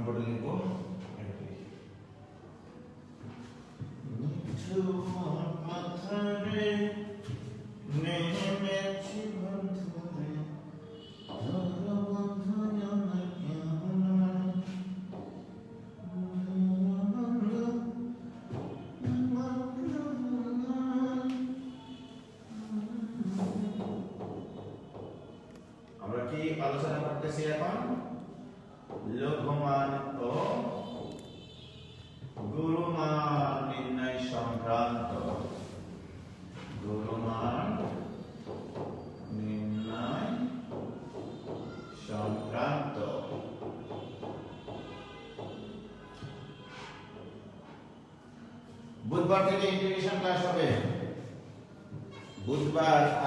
বোর্ডে লিখব আমরা কি আলোচনা করতেছি এখন লঘুমান ও গুরুমান নির্ণয় সংক্রান্ত গুরুমান নির্ণয় সংক্রান্ত বুধবার থেকে ইন্টিগ্রেশন ক্লাস হবে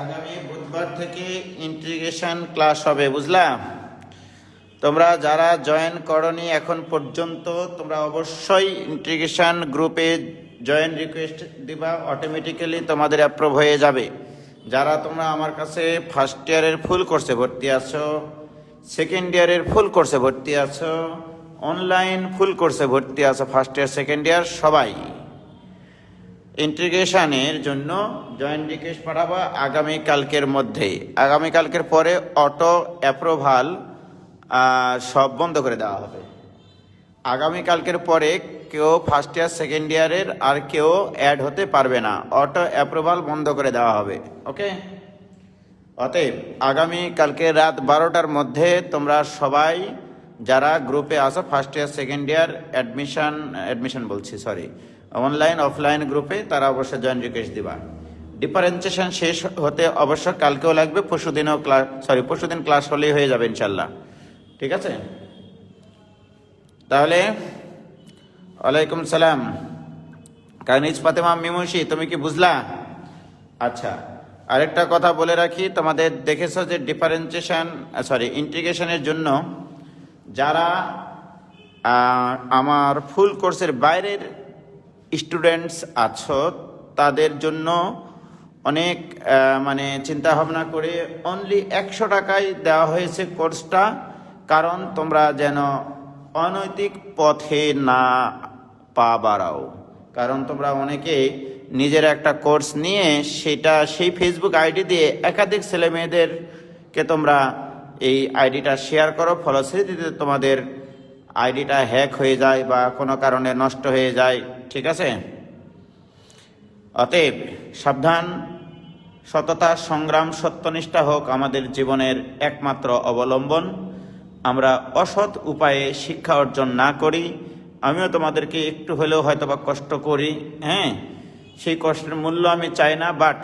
আগামী বুধবার থেকে ইন্টিগ্রেশন ক্লাস হবে বুঝলাম। তোমরা যারা জয়েন করনি এখন পর্যন্ত তোমরা অবশ্যই ইন্টিগ্রেশন গ্রুপে জয়েন রিকোয়েস্ট দিবা, অটোমেটিক্যালি তোমাদের অ্যাপ্রুভ হয়ে যাবে। যারা তোমরা আমার কাছে ফার্স্ট ইয়ারের ফুল কোর্সে ভর্তি আছো, সেকেন্ড ইয়ারের ফুল কোর্সে ভর্তি আছো, অনলাইন ফুল কোর্সে ভর্তি আছো, ফার্স্ট ইয়ার সেকেন্ড ইয়ার সবাই ইন্টিগ্রেশনের জন্য জয়েন রিকোয়েস্ট পাঠাবা আগামীকালকের মধ্যে। আগামীকালকের পরে অটো অ্যাপ্রুভাল সব বন্ধ করে দেওয়া হবে। আগামীকালকের পরে কেউ ফার্স্ট ইয়ার সেকেন্ড ইয়ারের আর কেউ অ্যাড হতে পারবে না, অটো অ্যাপ্রুভাল বন্ধ করে দেওয়া হবে। ওকে, অতএব আগামীকালকে রাত 12টার মধ্যে তোমরা সবাই যারা গ্রুপে আসো first year second year admission বলছি সরি অনলাইন অফলাইন গ্রুপে, তারা অবশ্যই জয়েন রিকোয়েস্ট দিবা। ডিফারেন্সিয়েশন শেষ হতে অবশ্য কালকেও লাগবে, পরশুদিন ক্লাস হলেই হয়ে যাবে ইনশাল্লাহ। ঠিক আছে, তাহলে ওয়ালাইকুম সালাম কানিজ ফাতেমা মিমুশি, তুমি কি বুঝলা? আচ্ছা, আরেকটা কথা বলে রাখি, তোমাদের দেখেছো যে ইন্টিগ্রেশনের জন্য যারা আমার ফুল কোর্সের বাইরের স্টুডেন্টস আছো তাদের জন্য অনেক চিন্তা ভাবনা করে অনলি 100 টাকায় দেওয়া হয়েছে কোর্সটা, কারণ তোমরা যেন অনৈতিক পথে না পা বাড়াও। কারণ তোমরা অনেকে নিজের একটা কোর্স নিয়ে সেই ফেসবুক আইডি দিয়ে একাধিক ছেলে মেয়েদেরকে তোমরা এই আইডিটা শেয়ার করো, ফলশ্রুতিতে তোমাদের আইডিটা হ্যাক হয়ে যায় বা কোনো কারণে নষ্ট হয়ে যায়। ঠিক আছে, অতএব সাবধান, সততা, সংগ্রাম, সত্যনিষ্ঠা হোক আমাদের জীবনের একমাত্র অবলম্বন। আমরা অসৎ উপায়ে শিক্ষা অর্জন না করি। আমিও তোমাদেরকে একটু হলেও হয়তো বা কষ্ট করি, হ্যাঁ, সেই কষ্টের মূল্য আমি চাই না, বাট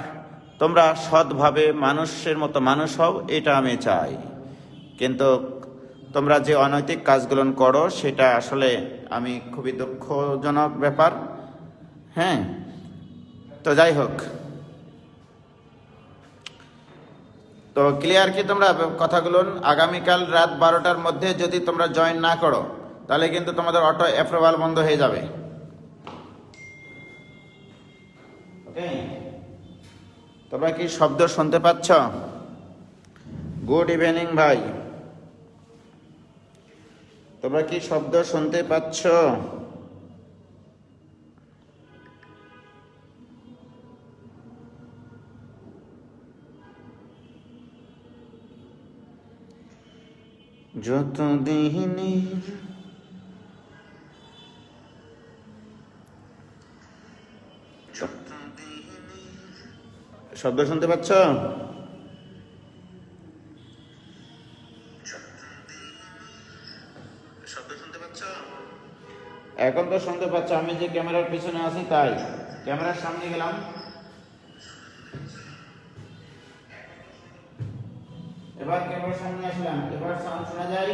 তোমরা সৎভাবে মানুষের মতো মানুষ হও, এটা আমি চাই। কিন্তু তোমরা যে অনৈতিক কাজগুলো করো সেটা আসলে আমি খুবই দুঃখজনক ব্যাপার। হ্যাঁ, তো যাই হোক, তো ক্লিয়ার কি তোমরা কথাগুলো? আগামীকাল রাত 12টার মধ্যে যদি তোমরা জয়েন না করো তাহলে কিন্তু তোমাদের অটো অ্যাপ্রুভাল বন্ধ হয়ে যাবে। ওকে, তোমরা কি শব্দ শুনতে পাচ্ছ? গুড ইভিনিং ভাই, তোমরা কি শব্দ শুনতে পাচ্ছ? যতদিনের শব্দ শুনতে পাচ্ছ? এখন তো শুনতে পাচ্ছ, আমি যে ক্যামেরার পিছনে আছি তাই ক্যামেরার সামনে গেলাম, এবার ক্যামেরার সামনে আসলাম, এবার সাউন্ড শোনা যায়?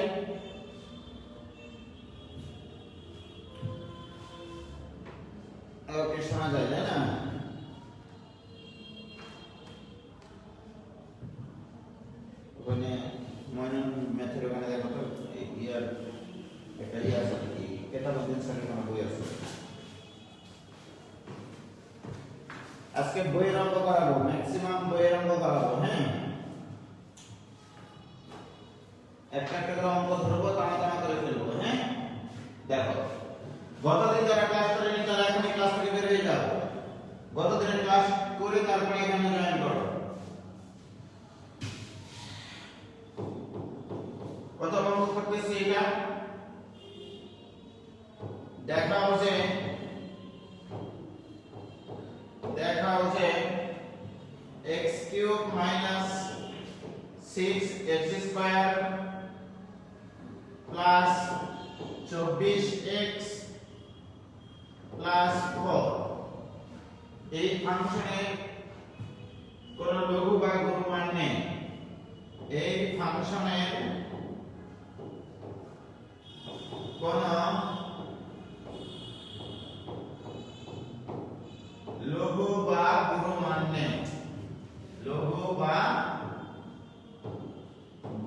ওকে, শোনা যায়, তাই না? ওখানে ময়নন ম্যাথের ওখানে দেখো তো ইয়ার একটা ইয়ে আছে, কেতাবুদ্দিন স্যারের কোনো বই আছে। আজকে বইয়ের অঙ্ক করাবো, ম্যাক্সিমাম বইয়ের অঙ্ক করাবো। হ্যাঁ, একটা একটা করে অঙ্ক ধরবো, টানা টানা করে ফেলবো। হ্যাঁ, দেখো গতদিন যারা ক্লাস করেনি তারা এখনই ক্লাস থেকে বের হয়ে যাও, গতদিনের ক্লাস করে তারপরে এখানে জয়েন করো। কত অঙ্ক করতেছি এটা দেখাও যে x cube minus 6x square plus 24x plus 4 এই ফাংশনের কোন লঘু বা গুণ মান নেই। এই ফাংশনের কোন লঘু বা গুণ মান নেই, লঘু বা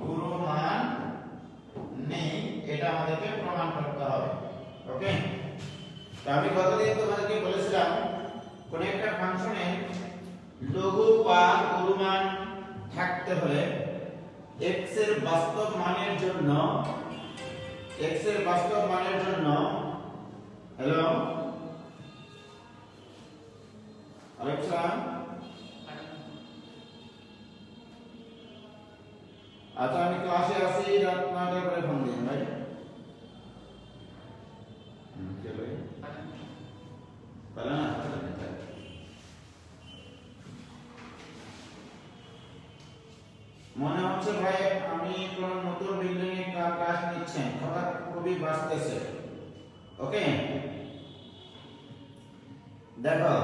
গুণ মান নেই, এটা আমাদেরকে প্রমাণ করতে হবে। ওকে, তো আমি গতদিন তোমাদেরকে বলেছিলাম কোন একটা ফাংশনের লঘু বা গুণ মান থাকতে হলে x এর বাস্তব মানের জন্য হ্যালো আলেক্সা, আচ্ছা আমি ক্লাসে আছি, রাত 9টার পরে ফোন দিন ভাই। চলো তাহলে না মনে হচ্ছে ভাই আমি কোন নতুন বিল্ডিং এর ক্লাস নিচ্ছেন, কথা খুবই বাজতেছে। ওকে, দেখো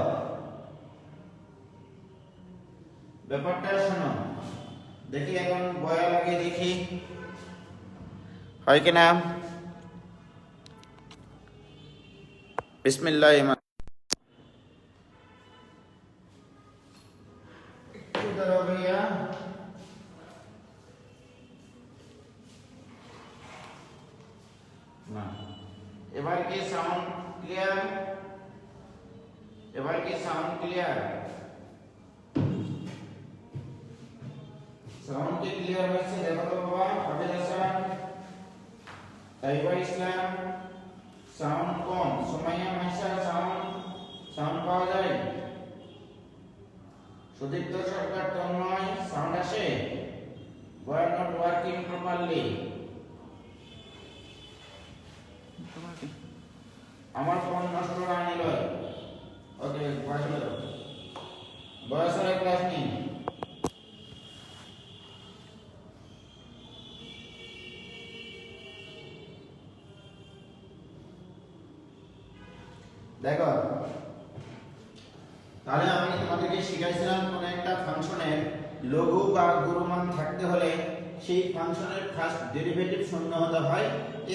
ব্যাপারটা শোনো, দেখি এখন বয়া লাগিয়ে দেখি হয় কিনা। বিসমিল্লাহ ভাইয়া, না এবার কি সাউন্ড ক্লিয়ার? এবার কি সাউন্ড ক্লিয়ার? সাউন্ড কি ক্লিয়ার হচ্ছে? দেখো তো বাবা, হাফেজ হাসান, তাইবা ইসলাম, সাউন্ড কম, সুমাইয়া মাইসা সাউন্ড পাওয়া যায়? সুদীপ্ত সরকার, তন্ময়, সাউন্ড আসে? Were not working properly. আমার ফোন নষ্ট আনিল। ওকে, বয়সের ক্লাস নিন। দেখো তাহলে আমি তোমাদেরকে শিখাইছিলাম কোন একটা ফাংশনের লঘু বা গুণ মান থাকতে হলে সেই ফাংশনের ফার্স্ট ডেরিভেটিভ শূন্য হতে হয়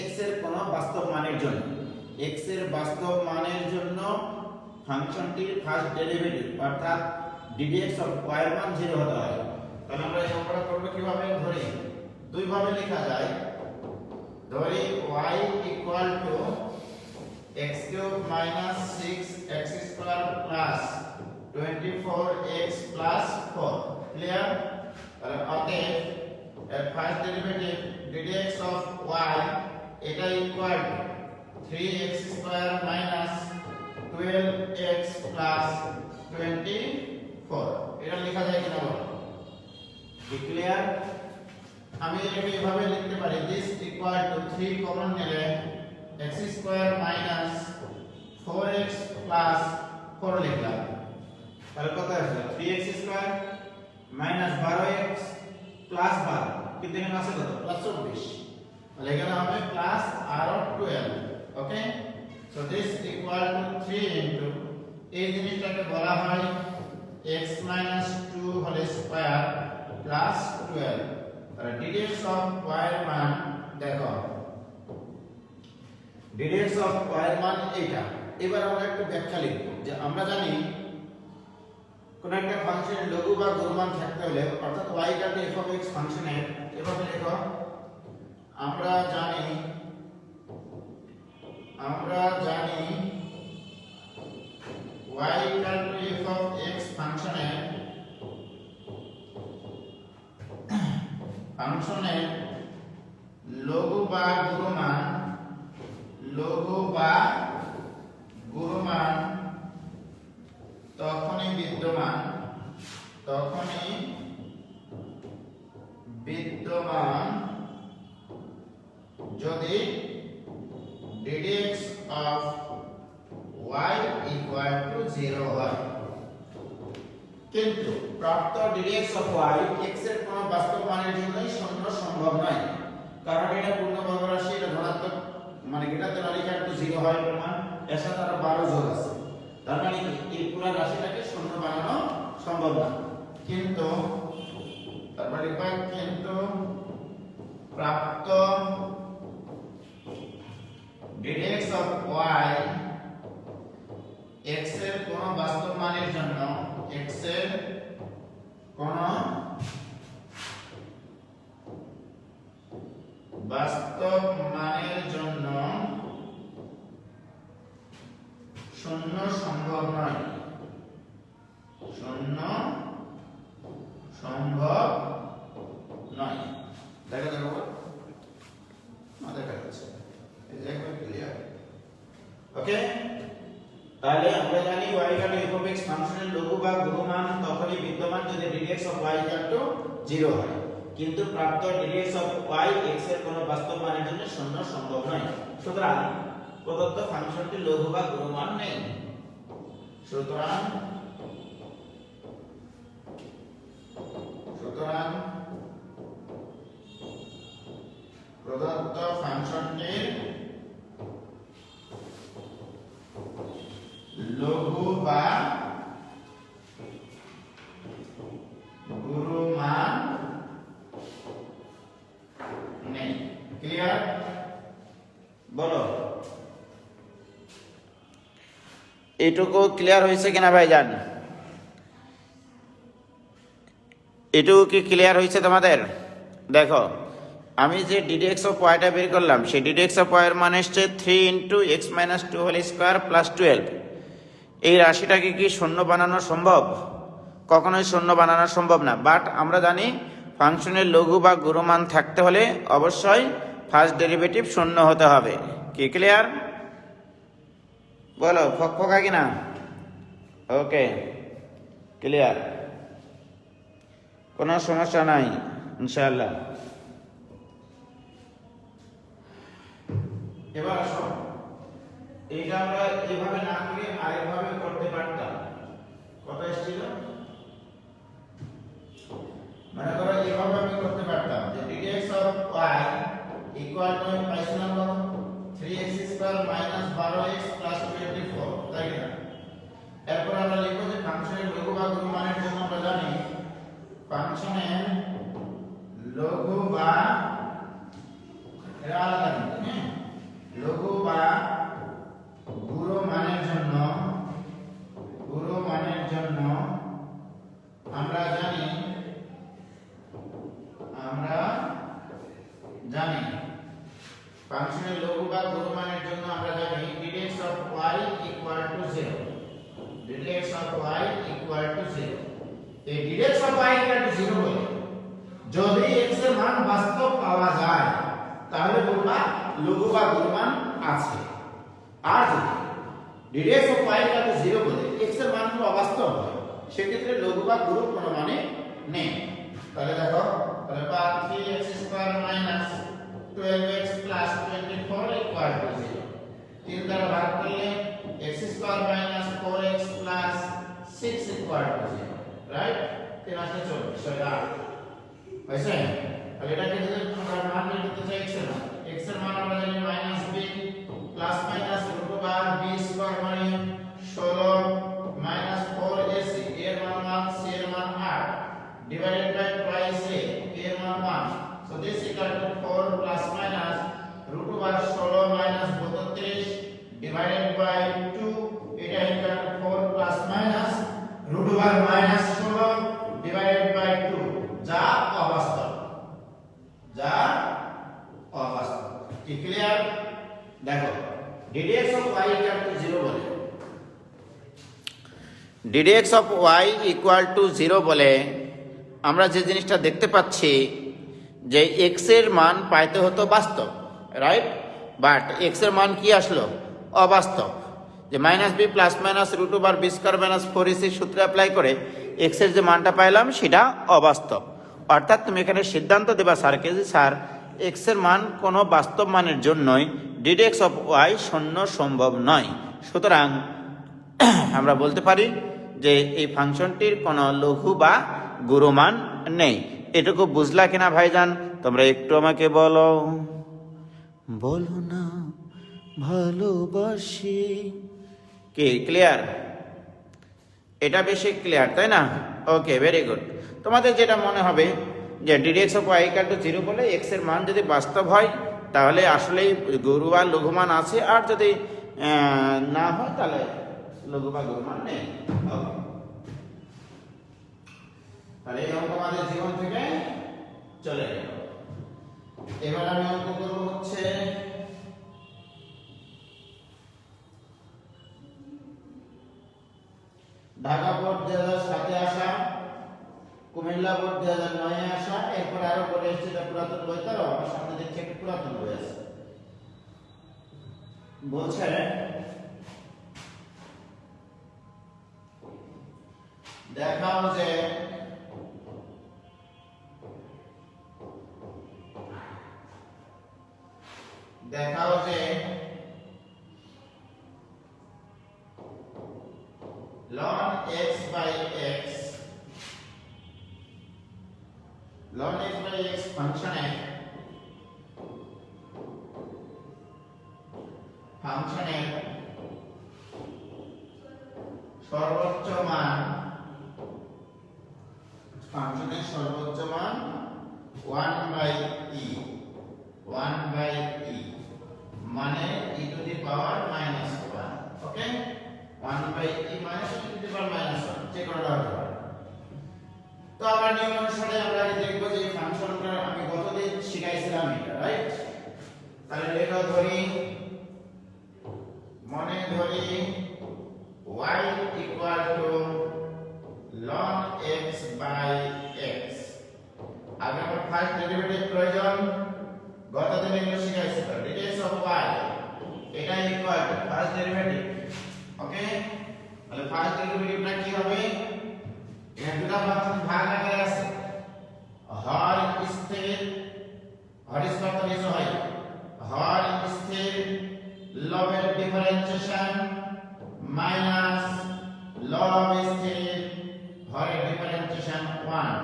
x এর কোন বাস্তব মানের জন্য। x এর বাস্তব মানের জন্য ফাংশনটির ফার্স্ট ডেরিভেটিভ অর্থাৎ ddx অফ y এর মান 0 হতে হয়। তাহলে আমরা এই অঙ্কটা করব কিভাবে? ধরি দুই ভাবে লেখা যায়। ধরি y equal two x cube minus 6x square plus 24x plus 4। Clear? তাহলে অতএব এর first derivative ddx of y এটা equal two 3x square minus 12x plus 24। এটা লেখা যায় কিনা বলো? ক্লিয়ার? আমি এটাকে এভাবে লিখতে পারি, this ইকুয়াল টু 3 কমন নিলে x square minus 4x plus 4 লিখলাম। তাহলে কত আসলো? 3x square minus 12x plus 12, কিন্তু এখানে আছে কত? প্লাস 24। তাহলে এখানে হবে প্লাস আরো 12। Okay, so this equal to 3 into এই জিনিসটাকে বলা হয় x 2 হোল স্কয়ার প্লাস 12। তাহলে ddx অফ y এর মান দেখো, ddx অফ y এর মান এইটা। এবার আমরা একটু ব্যাখ্যা লিখব যে আমরা জানি কোন একটা ফাংশনের লঘু বা গুণ মান থাকতে হলে অর্থাৎ y equal two f of x ফাংশনের এভাবে লেখো। আমরা জানি y equal two f of x ফাংশনের লঘু বা গুণ মান লঘু বা গুরুমান তখনই বিদ্যমান যদি ddx of y equal to 0 হয়, কিন্তু প্রাপ্ত ddx of y x এর কোনো বাস্তব মানের জন্যই শূন্য সম্ভব নয়, কারণ এটা পূর্ণবর্গ রাশি, এটা ধনাত্মক মানে greater than or equal to 0 হয় প্রমাণ, এর সাথে আরো 12 যোগ আছে, তার মানে কি এই পুরো রাশিটাকে শূন্য বানানো সম্ভব না। কিন্তু তারপরে কিন্তু প্রাপ্ত ddx of y x এর কোন বাস্তব মানের জন্য শূন্য সম্ভব নয়, দেখা যাবে দেখা যাচ্ছে একদম ক্লিয়ার। ওকে, তাহলে আমরা জানি y equal to f of x ফাংশনের লঘু বা গুরুমান তখনই বিদ্যমান যদি ddx of y equal to 0 হয়, কিন্তু প্রাপ্ত ddx of y x এর কোনো বাস্তব মানের জন্য শূন্য সম্ভব নয়। সুতরাং প্রদত্ত ফাংশনটি লঘু বা গুরুমান নেই। সুতরাং প্রদত্ত ফাংশনটির লঘু বা গুরুমান নেই। ক্লিয়ার? বলো এটুকু ক্লিয়ার হয়েছে কিনা ভাইজান? এটুকু কি ক্লিয়ার হয়েছে তোমাদের? দেখো আমি যে ddx of y টা বের করলাম, সেই ddx of y এর মান হচ্ছে 3 × x - 2 হোল স্কয়ার প্লাস 12। এই রাশিটাকে কি শূন্য বানানো সম্ভব? কখনোই শূন্য বানানো সম্ভব না। বাট আমরা জানি ফাংশনের লঘু বা গুরুমান থাকতে হলে অবশ্যই ফার্স্ট ডেরিভেটিভ শূন্য হতে হবে। কি ক্লিয়ার? বলো ফকফকা কিনা? ওকে ক্লিয়ার, কোনো সমস্যা নাই ইনশাআল্লাহ। এবার আসো, এইটা আমরা এইভাবে না করে আরেকভাবে করতে পারতাম। কথা এসেছিল, মনে করো এইভাবে আমি করতে পারতাম যে ddx of y equal to পাইছিলাম 3x² - 12x + 24, তাই না? এরপর আমরা লিখব যে ফাংশনের লঘু বা গুরুমানের জন্য আমরা জানি ফাংশনের লঘু বা লঘু বা গুরুমানের জন্য আমরা জানি ফাংশনের লঘু বা গুরুমানের জন্য আমরা জানি ddx of y equal to 0, ddx of y equal to 0। এই ddx of y equal to 0 বলে যদি x এর মান বাস্তব পাওয়া যায় তাহলে বলবা লঘু বা গুরুমান আছে। আর যদি ddx of y equal to 0 বলে x এর মান অবাস্তব হয়, সেক্ষেত্রে লঘু বা গুরু কোনো মানে নেই। তাহলে দেখো, তাহলে পা 3x² - 12x + 24 equal to 0। 3 দ্বারা ভাগ করলে x² - 4x + 6 equal to 0, right? 3 আসলে 24 হয়েছে। তাহলে এটাকে যদি আমরা মান বের করতে চাই x এর মান আমরা জানি -b প্লাস মাইনাস √b² মানে 16 -4ac এর মান 1, c এর মান 8 ডিভাইডেড বাই twice a এর মান 1। So this equal to 4 plus minus √16 - 32 divided by 2, এটা equal to 4 plus minus √16 divided by 2, যা অবাস্তব। কি ক্লিয়ার? দেখো ddx of y equal to 0 বলে ddx of y equal to 0 বলে আমরা যে জিনিসটা দেখতে পাচ্ছি যে x এর মান পাইতে হতো বাস্তব, রাইট? বাট এক্স এর মান কি আসলো? অবাস্তব। যে minus B plus minus root over B square minus 4ac সূত্র অ্যাপ্লাই করে এক্স এর যে মানটা পাইলাম সেটা অবাস্তব। অর্থাৎ তুমি এখানে সিদ্ধান্ত দেবা স্যারকে যে স্যার এক্স এর মান কোনো বাস্তব মানের জন্যই ডিডি এক্স অফ ওয়াই শূন্য সম্ভব নয়। সুতরাং আমরা বলতে পারি যে এই ফাংশনটির কোনো লঘু বা গুরু মান নেই। এটুকু বুঝলা কিনা ভাইজান? তোমরা একটু আমাকে বলো। বলো না ভালোবাসি। কি ক্লিয়ার? এটা বেশি ক্লিয়ার, তাই না? Okay, very good. তোমাদের যেটা মনে হবে যে d d x of y equal to 0 বলে এক্স এর মান যদি বাস্তব হয় তাহলে আসলেই গুরু বা লঘু মান আছে, আর যদি না হয় তাহলে লঘু বা গুরু মান নেই। তাহলে এই অঙ্ক আমাদের জীবন থেকে চলে গেল। এবার আমি অঙ্ক করব হচ্ছে ঢাকা বোর্ড 2007-এ আসা, কুমিল্লা বোর্ড 2009-এ আসা, এরপর আরো বলে এসেছে এটা পুরাতন বই। তারও আমার সামনে দেখছি একটা পুরাতন বই আছে। বলছে দেখাও যে ln x by x ফাংশনে সর্বোচ্চ মান 1/e মানে e to the power -1। Okay, 1/e মানে e to the power -1, check করা হতে পারে। তো আমরা নিয়ম অনুসারে আমরা দেখব যে ফাংশনটা আমি গতদিন শিখাইছিলাম এটা, রাইট? তাহলে লেখা ধরি, মনে ধরি y equal to ln x by x। আগে আমার ফার্স্ট ডেরিভেটিভ প্রয়োজন, গতদিন এগুলো শিখাইছি। তো ডিডি এক্স অফ y এটা ইকুয়াল টু ফার্স্ট ডেরিভেটিভ। ওকে, তাহলে ফার্স্ট ডেরিভেটিভটা কি হবে? এখানে দুটো ফাংশন ভাগ আকারে আছে, হর স্থির, হর স্থির তো নিচে হয়, হর স্থির লবের ডিফারেন্সিয়েশন মাইনাস লব স্থির হরের ডিফারেন্সিয়েশন 1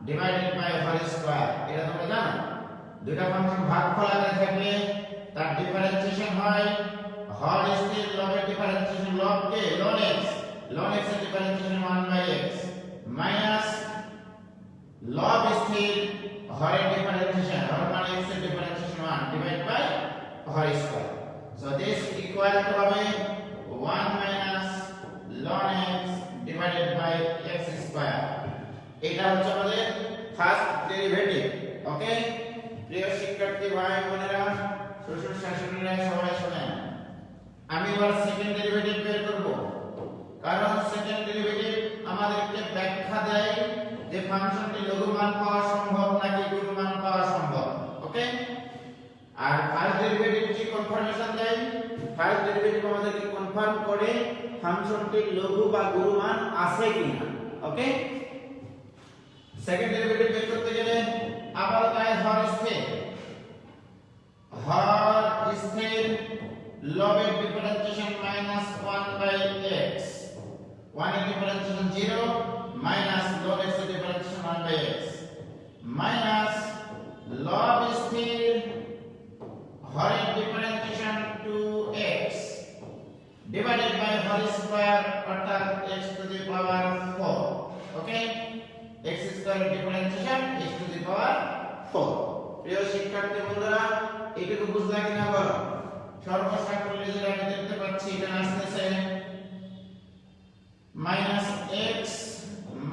ডিভাইডেড বাই হর স্কয়ার। এটা তোমরা জানো, দুটো ফাংশন ভাগফল আকারে থাকলে তার ডিফারেন্সিয়েশন হয় হর স্থির লবের ডিফারেন্সিয়েশন লব কে ln x এর ডিফারেন্সিয়েশন 1/x মাইনাস লব স্থির হরের ডিফারেন্সিয়েশন হর মানে x এর ডিফারেন্সিয়েশন 1 ডিভাইড বাই হর square. So this equal to হবে 1 minus ln x divided by x square. এটা হচ্ছে আমাদের ফার্স্ট ডেরিভেটিভ। ওকে, প্রিয় শিক্ষার্থী ভাই বোনেরা, শ্বশুর শাশুড়িরা সবাই শুনেন। আমি এবার সেকেন্ড ডেরিভেটিভ বের করব, কারণ সেকেন্ড ডেরিভেটিভ আমাদেরকে ব্যাখ্যা দেয় যে ফাংশনটি লঘু মান পাওয়া সম্ভব নাকি গুরু মান পাওয়া সম্ভব। ওকে, আর ফার্স্ট ডেরিভেটিভ কি কনফার্মেশন দেয়? ফার্স্ট ডেরিভেটিভ আমাদেরকে কনফার্ম করে ফাংশনটির লঘু বা গুরু মান আছে কিনা। ওকে, সেকেন্ড ডেরিভেটিভ বের করতে গেলে আবার তাই হর স্থির লবের ডিফারেন্সিয়েশন -1/x, 1 এর ডিফারেন্সিয়েশন 0 মাইনাস log x এর ডিফারেন্সিয়েশন 1/x মাইনাস লব স্থির হরের ডিফারেন্সিয়েশন 2x ডিভাইডেড বাই হর স্কয়ার অর্থাৎ x to the power 4। Okay, x square differentiation x to the power 4। প্রিয় শিক্ষার্থী বন্ধুরা, এইটুকু বুঝলা কিনা বলো? সর্বসাকল্যে যেটা আমি দেখতে পাচ্ছি এটা আসছে -x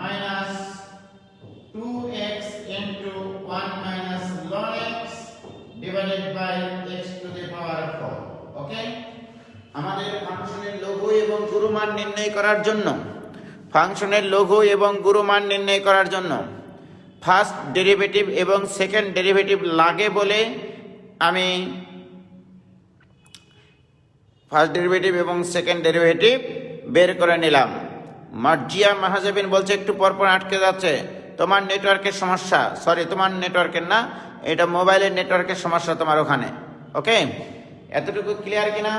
minus 2x into 1 minus ln x divided by x to the power 4। ওকে, আমাদের ফাংশনের লঘু এবং গুরু মান নির্ণয় করার জন্য ফার্স্ট ডেরিভেটিভ এবং সেকেন্ড ডেরিভেটিভ লাগে বলে আমি ফার্স্ট ডেরিভেটিভ এবং সেকেন্ড ডেরিভেটিভ বের করে নিলাম। মার্জিয়া মাহাজাবিন বলছে একটু পরপর আটকে যাচ্ছে, তোমার নেটওয়ার্কের সমস্যা, সরি তোমার নেটওয়ার্কের না, এটা মোবাইলের নেটওয়ার্কের সমস্যা তোমার ওখানে। ওকে, এতটুকু ক্লিয়ার কিনা?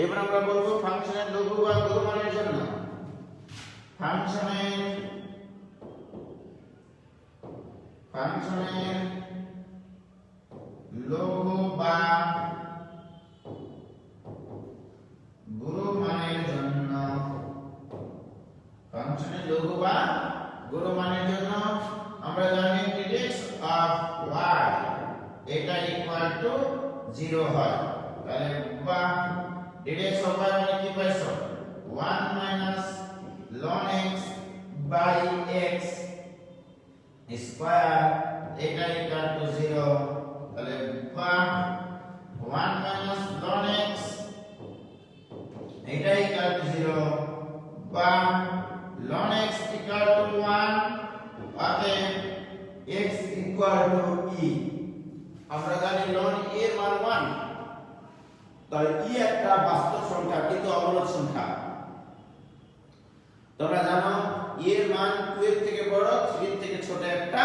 এবার আমরা বলবো ফাংশনের লঘু বা গুরু মানের জন্য ফাংশনের লঘু বা গুরু মানের জন্য ফাংশনের লঘু বা গুরু মানের জন্য আমরা জানি dx অফ y এটা ইকুয়াল টু 0 হয়। তাহলে বা dx অফ y মানে কি পাইছো? 1 minus ln x by x square এটা ইকুয়াল টু 0। তাহলে বা 1 মাইনাস ln x এটা ইকুয়াল টু 0 বা ln x ইকুয়াল টু 1 অতএব x ইকুয়াল টু e। আমরা জানি ln e এর মান 1, তাহলে e একটা বাস্তব সংখ্যা কিন্তু অবরোধ সংখ্যা। তোমরা জানো e এর মান 2 এর থেকে বড়, 3 এর থেকে ছোট একটা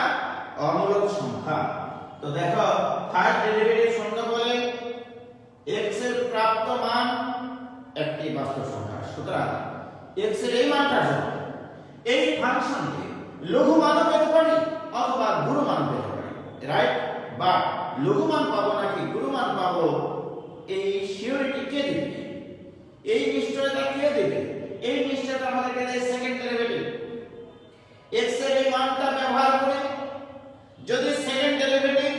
অমূলক সংখ্যা। তো দেখো থার্ড ডেরিভেটিভ শূন্য বলে x এর প্রাপ্ত মান একটি বাস্তব সংখ্যা। সুতরাং x এর এই মানটা এই ফাংশনকে লঘু মান পেতে পারি অথবা গুরু মান পেতে পারি, রাইট? বা লঘু মান পাবো নাকি গুরু মান পাবো, এই সিওরিটি কে দিবে, এই নিশ্চয়তা কে দিবে? এই নিশ্চয়তা আমাদেরকে দেয় সেকেন্ড ডেরিভেটিভ। x এর এই মানটা ব্যবহার করে যদি সেকেন্ড ডেরিভেটিভ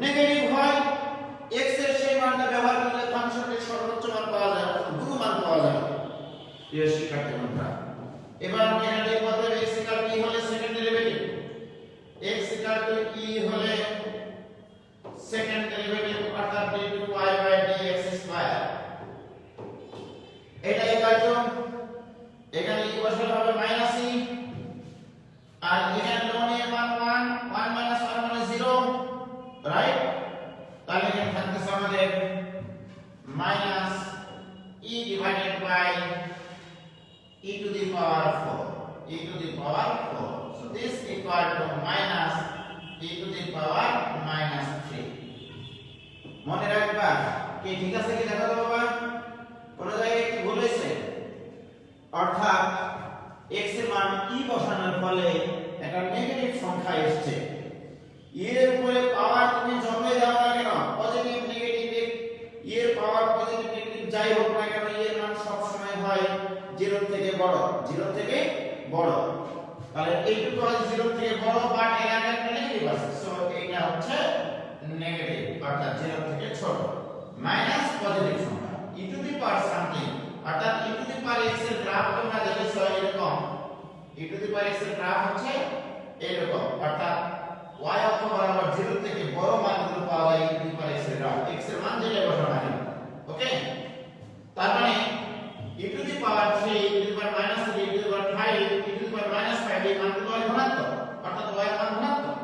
নেগেটিভ হয়, x এর সেই মানটা ব্যবহার করলে ফাংশনের সর্বোচ্চ মান পাওয়া যায়, গুরু মান পাওয়া যায়। প্রিয় শিক্ষার্থী বন্ধুরা, এবার আমরা এখানে দেখব x ইকুয়াল টু e হলে second derivative, x equal to e হলে সেকেন্ড ডেরিভেটিভ অর্থাৎ d2y বাই dx স্কয়ার এটা ইকুয়াল টু এখানে e বসালে হবে মাইনাস e, আর এখানে ln এর মান 1 মাইনাস 1 মানে 0, রাইট? তাহলে এখানে থাকতেছে আমাদের minus e divided by e to the power 4, e to the power 4, so this equal to minus e to the power minus 3। মনে রাখবা কি ঠিক আছে কি? দেখা দাও বাবা, কোন জায়গায় কি ভুল হয়েছে? অর্থাৎ x এর মান e বসানোর ফলে একটা নেগেটিভ সংখ্যা এসেছে। e এর উপরে পাওয়ার তুমি যতই দাও না কেন, পজিটিভ নেগেটিভ e এর পাওয়ার পজিটিভ নেগেটিভ যাই হোক না কেন, e এর মান সব সময় হয় 0 থেকে বড়, 0 থেকে বড়। তাহলে এইটুকু হয় 0 থেকে বড়, বাট এর আগে একটা নেগেটিভ আছে, সো এটা হচ্ছে নেগেটিভ অর্থাৎ 0 থেকে ছোট। মাইনাস পজিটিভ সংখ্যা e to the power something অর্থাৎ e to the power x এর গ্রাফ তোমরা দেখেছো এরকম, e to the power x এর গ্রাফ হচ্ছে এরকম, অর্থাৎ y অক্ষ বরাবর 0 থেকে বড় মানগুলো পাওয়া যায় e to the power x এর গ্রাফ, x এর মান যেটা বসানো হয়। ওকে, তার মানে e to the power 3, e to the power minus 3, e to the power 5, e to the power minus 5 এই মানগুলো হয় ধনাত্মক, অর্থাৎ y এর মান ধনাত্মক,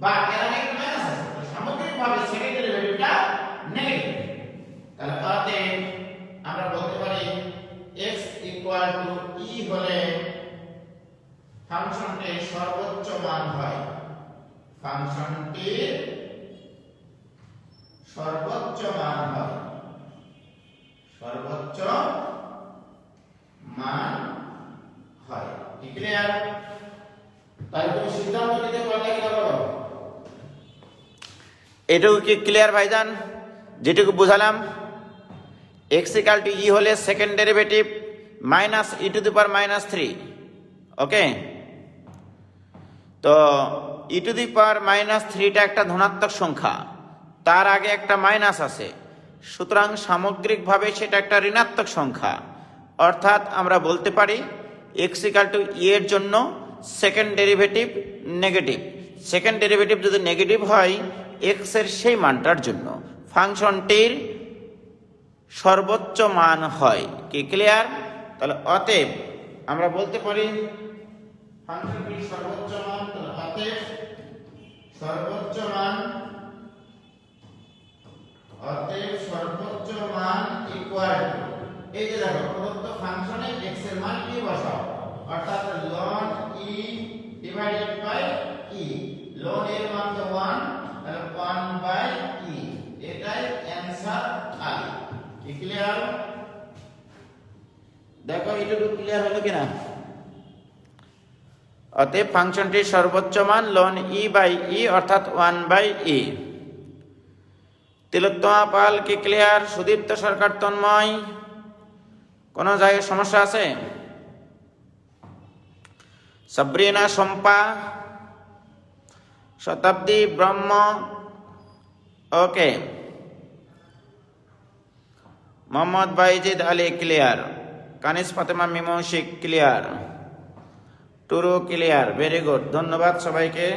বা এর আগে একটা মাইনাস আছে, তো সামগ্রিকভাবে সেকেন্ড ডেরিভেটিভটা নেগেটিভ। তাহলে অতএব আমরা বলতে পারি x ইকুয়াল টু e হলে ফাংশনটির সর্বোচ্চ মান হয়, ফাংশনটির সর্বোচ্চ মান হয়, সর্বোচ্চ মান হয়। ক্লিয়ার? তাহলে তুমি সিদ্ধান্ত নিতে পারলে কি বলো? এটুকু কি ক্লিয়ার ভাইজান? যেটুকু বুঝালাম, x ইকুয়াল টু e হলে second derivative minus e to the power minus 3। ওকে, তো e to the power minus 3টা একটা ধনাত্মক সংখ্যা, তার আগে একটা মাইনাস আছে, সুতরাং সামগ্রিকভাবে সেটা একটা ঋণাত্মক সংখ্যা। অর্থাৎ আমরা বলতে পারি x ইকুয়াল টু e এর জন্য second derivative negative. Second derivative যদি নেগেটিভ হয় x এর সেই মানটার জন্য ফাংশনটির সর্বোচ্চ মান হয়। কি ক্লিয়ার? তাহলে অতএব আমরা বলতে পারি ফাংশনটির সর্বোচ্চ মান, অতএব সর্বোচ্চ মান, অতএব সর্বোচ্চ মান ইকুয়াল টু, এই যে দেখো প্রদত্ত ফাংশনে x এর মান কি বসাও, অর্থাৎ ln e divided by e, ln এর মান তো 1, তাহলে 1 বাই e, এটাই অ্যানসার আর। কি ক্লিয়ার? দেখো এটুকু ক্লিয়ার হলো কিনা? অতএব ফাংশনটির সর্বোচ্চ মান ln e বাই e অর্থাৎ 1 বাই e। তিলোত্তমা পাল কি ক্লিয়ার? সুদীপ্ত সরকার তন্ময় কোন জায়গায় সমস্যা আছে? সাবরিনা শম্পা, শতাব্দী ব্রহ্ম, ওকে। মোহাম্মদ বাইজিদ আলী ক্লিয়ার, কানিস ফাতেমা মিমৌশিক ক্লিয়ার, টুরু ক্লিয়ার, ভেরি গুড, ধন্যবাদ সবাইকে,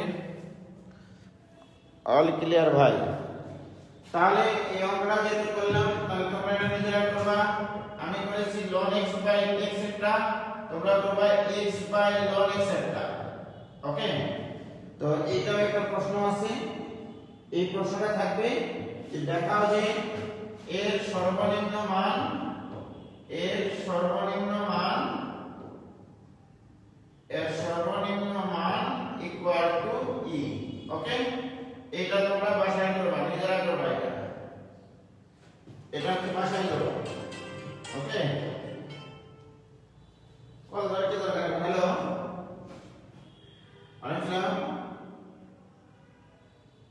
অল ক্লিয়ার ভাই। তাহলে এই অঙ্কটা যেহেতু করলাম, তাহলে তোমরা এটা নিজেরা করবা। আমি করেছি ln x বাই এক্সেট্রা, তোমরা করবা x বাই ln এক্সেট্রা, ওকে। তো এইটাও একটা প্রশ্ন আছে, এই প্রশ্নটা থাকবে যে দেখাও যে এর সর্বনিম্ন মান ইকুয়াল টু e, ওকে। এটা তোমরা বাসায় করবা, নিজেরা করবা, এটা কি বাসায় করবা, ওকে। কল ধরতে দরকার, হ্যালো আলাইকুম,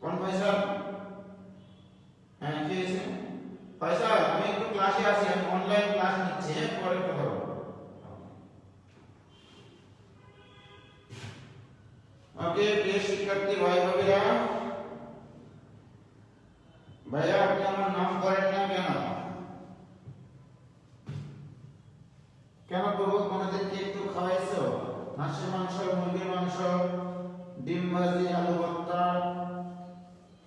কোন ফয়সাল? হ্যাঁ কি হয়েছে ফয়সাল? আমি একটু ক্লাসে আছি, আমি অনলাইন ক্লাস নিচ্ছি, পরে কথা বলবো। ওকে প্রিয় শিক্ষার্থী ভাই বোনেরা, ভাইয়া আপনি আমার নাম করেন না কেন? কেন করবো? কোনদিনকে একটু খাওয়াইছো? হাঁসের মাংস, মুরগির মাংস, ডিম ভাজি, আলু ভর্তা,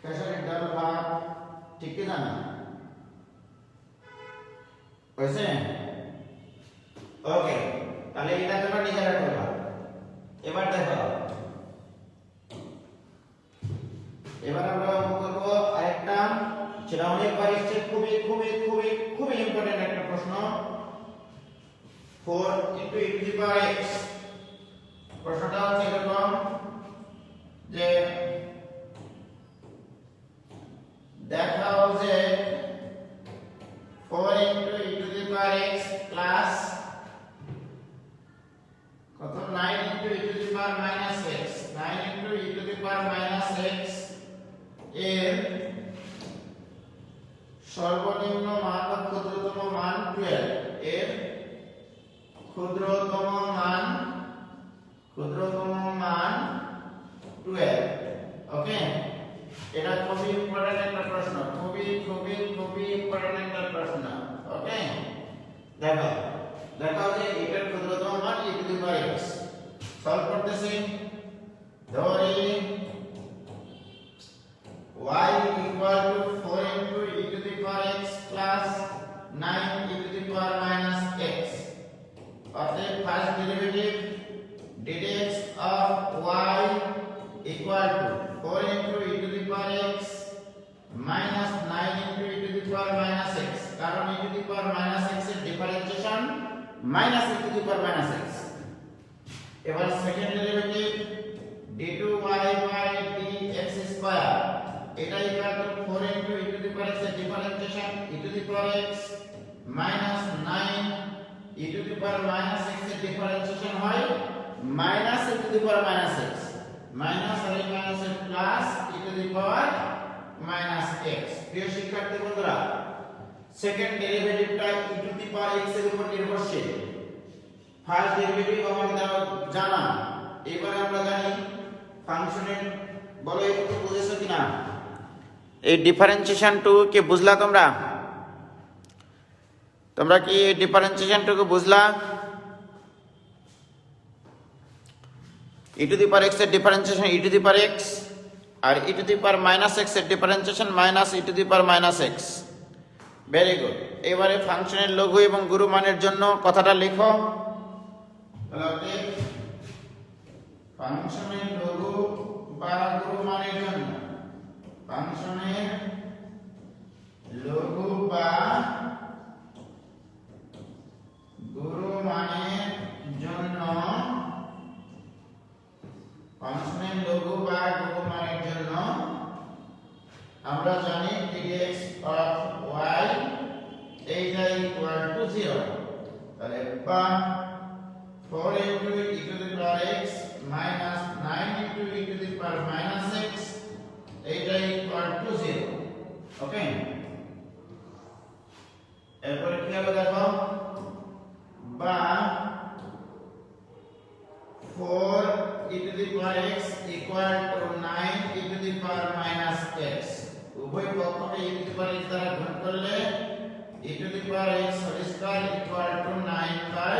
খেসারির ডাল, ভাত, ঠিক কি জানা হয়েছে? ওকে, তাহলে এটা তোমরা নিজেরা করবা। এবার দেখো, এবার আমরা করবো আরেকটা, সেটা অনেকবার এসছে, খুবই খুবই খুবই খুবই ইম্পর্টেন্ট একটা প্রশ্ন, 4 * e to the power x। প্রশ্নটা হচ্ছে এরকম যে দেখাও যে 4 * e to the power x plus কত 9 * e to the power minus x, 9 * e to the power minus x এর সর্বনিম্ন মান বা ক্ষুদ্রতম মান 12, এর ক্ষুদ্রতম মান 12, ওকে। এটা খুবই ইম্পর্টেন্ট একটা প্রশ্ন, খুবই খুবই খুবই ইম্পর্টেন্ট একটা প্রশ্ন, ওকে। দেখো দেখাও যে এটার ক্ষুদ্রতম মান e to the power x, solve করতেছি। ধরি y equal to 4 * e to the power x plus 9 e to the power minus x, অতএব first derivative ddx of y equal to 4 * e to the power x minus 9 * e to the power minus x, কারণ e to the power minus x এর differentiation minus e to the power minus x। এবার second derivative d2y by dx square, এটা equal to 4 * e to the power x এর differentiation e to the power x minus 9 e to the power minus x এর ডিফারেন্সিয়েশন হয় minus e to the power minus x, minus আর minus এর plus e to the power minus x। প্রিয় শিক্ষার্থী বন্ধুরা, second ডেরিভেটিভটা e to the power x এর উপর নির্ভরশীল, ফার্স্ট ডেরিভেটিভ আমাদের জানা। এবার আমরা জানি ফাংশনের, বলো একটু বুঝেছো কিনা এই ডিফারেন্সিয়েশন টু কি বুঝলা তোমরা? তোমরা কি এই ডিফারেন্সিয়েশন টুকু বুঝলা? e to the power x এর differentiation e to the power x, আর e to the power minus x এর differentiation minus e to the power minus x। Very good. এবারে ফাংশনের লঘু এবং গুরু মানের জন্য কথাটা লিখো। ফাংশনের লঘু বা গুরু মানের জন্য, ফাংশনের লঘু বা বা 4 into e to the power x minus 9 into e to the power minus x এটা equal to 0 ওকে এরপরে কি হবে দেখো বা 4 e to the power x equal to 9 e to the power minus x উভয় পক্ষকে e to the power x দ্বারা গুণ করলে e to the power x whole square equal to 9 by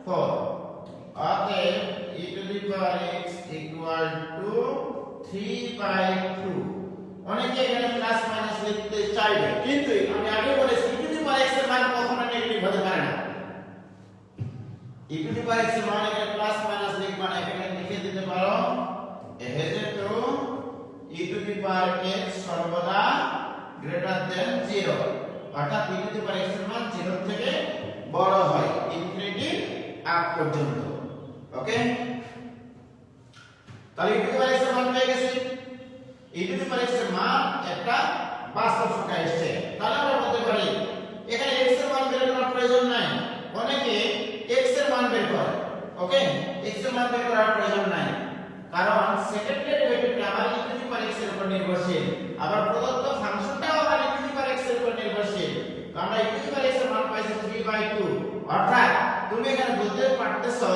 4 অতএব e to the power x equal to 3 by 2 অনেকে এখানে plus minus লিখতে চাইবে কিন্তু আমি আগে বলেছি e to the power x এর মান কখনো নেগেটিভ হতে পারে না e to the power x এর মান এখানে প্লাস মাইনাস লিখবা না এখানে লিখে দিতে পারো যেহেতু e to the power x সর্বদা গ্রেটার দেন 0 অর্থাৎ e to the power x এর মান 0 থেকে বড় হয় ইনফিনিটি আগ পর্যন্ত ওকে তাহলে e to the power x এর মান পেয়ে গেছি e to the power x এর মান একটা বাস্তব সংখ্যা এসেছে তাহলে আমরা বলতে পারি এখানে x এর মান বের করার প্রয়োজন নাই অনেকে x এর মান বের করে ওকে x এর মান বের করার প্রয়োজন নাই কারণ সেকেন্ড ডেরিভেটিভটা আমার e to the power x এর উপর নির্ভরশীল আবার প্রদত্ত ফাংশনটাও আমার e to the power x এর উপর নির্ভরশীল তো আমরা e to the power x এর মান পাইছি 3/2 অর্থাৎ তুমি এখানে বলতে পারতেছো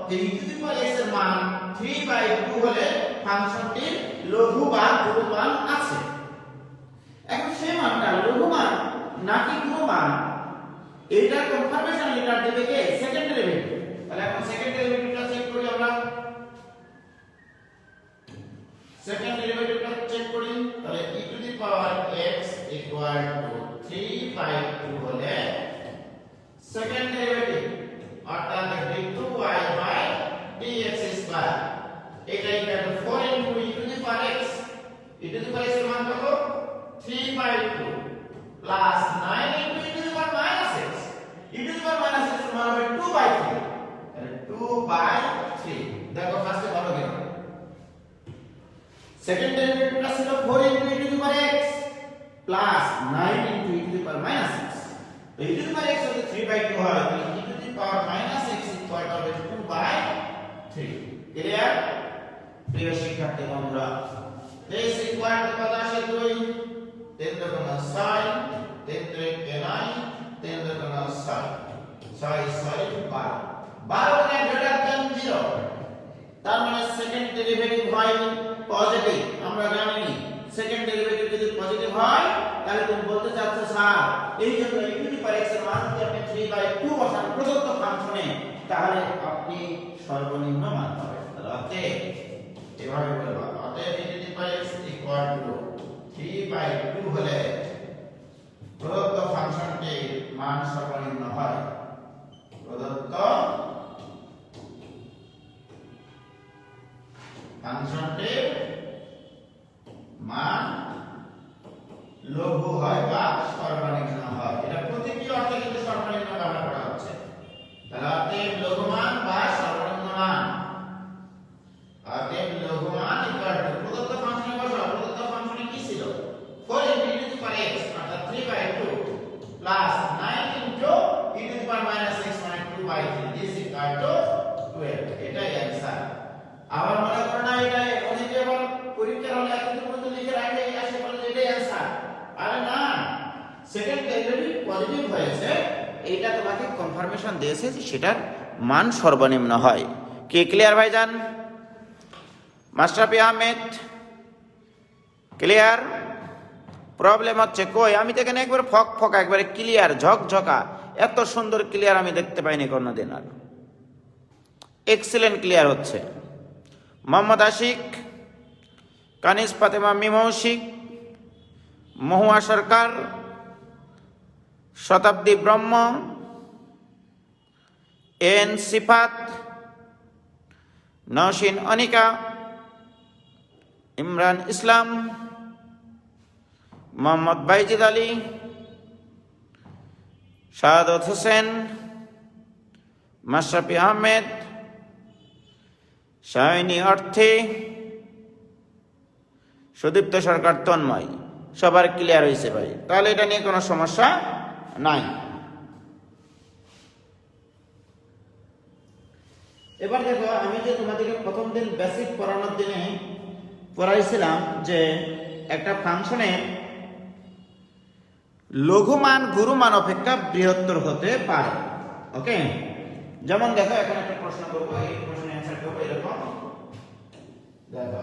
যে e to the power x এর মান 3/2 হলে ফাংশনটির লঘু বা গুরু মান আছে এখন সেই মানটা লঘু মান নাকি গুরু মান এইটা কনফার্মেশন লেটার দিবে কে সেকেন্ড ডেরিভেটিভ তাহলে এখন সেকেন্ড ডেরিভেটিভটা চেক করি আমরা সেকেন্ড ডেরিভেটিভটা চেক করি তাহলে e to the power x equal to 3/2 হলে সেকেন্ড ডেরিভেটিভ অর্থাৎ d2y by dx স্কয়ার এটা equal to 4 into e to the power x e to the power x এর মান কত 3/2 plus 9 into e to the power minus x e to the power minus x এর মান হবে 2/3 তাহলে 2/3 দেখো ফার্স্টে ভালো গেল সেকেন্ড ডেরিভেটিভটা ছিল 4 into e to the power x plus 9 into e to the power minus x তো e to the power x যদি 3/2 হয় তাহলে e to the power minus x equal হবে 2/3 ক্লিয়ার প্রিয় শিক্ষার্থী বন্ধুরা x ইকুয়াল টু কত আসে 2 3 × 6 3 × 9 3 × 6 6 12 12 কে গ্রেটার দ্যান 0 তার মানে সেকেন্ড ডেরিভেটিভ হয় পজিটিভ আমরা জানি সেকেন্ড ডেরিভেটিভ যদি পজিটিভ হয় তাহলে তুমি বলতে চাচ্ছ স্যার এই জন্য e to the power x এর মান যদি আপনি 3/2 বসান প্রদত্ত ফাংশনে তাহলে আপনি সর্বনিম্ন মান পাবেন অতএব এভাবে বলবা অতএব e to the power x equal to 3/2 হলে প্রদত্ত ফাংশনটির মান সর্বনিম্ন হয় প্রদত্ত ফাংশনটির মান লঘু হয় বা সর্বনিম্ন হয় এটা প্রতীকী অর্থে কিন্তু সর্বনিম্ন ব্যবহার করা হচ্ছে তাহলে অতএব লঘু মান বা সর্বনিম্ন মান অতএব লঘু মান ইকুয়াল টু প্রদত্ত ফাংশনে বসাও প্রদত্ত ফাংশনে কি ছিল 4 into e to the power x অর্থাৎ 3/2 plus 9 into e to the power minus x মানে 2/3 this equal to 12 এটাই অ্যানসার আবার মনে করো না এটা অনেকে আবার পরীক্ষার হলে একটু পর্যন্ত লিখে রাখে আসে বলে যে এটাই অ্যানসার আরে না সেকেন্ড ডেরিভেটিভ পজিটিভ হয়েছে এইটা তোমাকে কনফার্মেশন দিয়েছে যে সেটার মান সর্বনিম্ন হয় কি ক্লিয়ার ভাইজান মাশরাফি আহমেদ ক্লিয়ার প্রবলেম হচ্ছে কই আমি তো এখানে একবার ফক একবারে ক্লিয়ার ঝকঝকা এত সুন্দর ক্লিয়ার আমি দেখতে পাইনি কোনোদিন আর এক্সিলেন্ট ক্লিয়ার হচ্ছে মোহাম্মদ আশিক কানিস ফাতেমা মীমৌসিক মহুয়া সরকার শতাব্দী ব্রহ্ম এন সিফাত নওশিন অনিকা ইমরান ইসলাম মোহাম্মদ বাইজিদ আলী শাহাদত হোসেন মাশরাফি আহমেদ শাহিনী অর্থে সুদীপ্ত সরকার তন্ময় সবার ক্লিয়ার হয়েছে ভাই তাহলে এটা নিয়ে কোনো সমস্যা নাই এবার দেখো, আমি যে তোমাদেরকে প্রথম দিন বেসিক পড়ানোর দিনে পড়াইছিলাম যে একটা ফাংশনে লঘুমান গুরুমান অপেক্ষা বৃহত্তর হতে পারে। ওকে, যেমন দেখো এখন একটা প্রশ্ন করবো, এই প্রশ্নের অ্যান্সার করবো এরকম। দেখো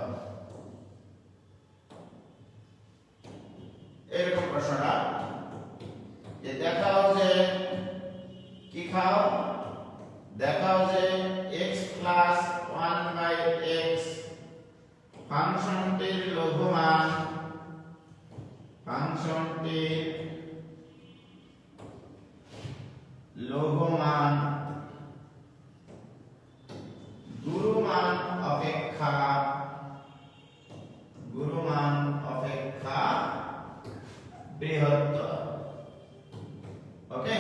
এরকম প্রশ্নটা যে দেখাও যে কি খাও, দেখাও যে x প্লাস 1/x ফাংশনটির লঘুমান, ফাংশনটির লঘুমান গুরুমান অপেক্ষা, গুরুমান অপেক্ষা বৃহত্তর। ওকে,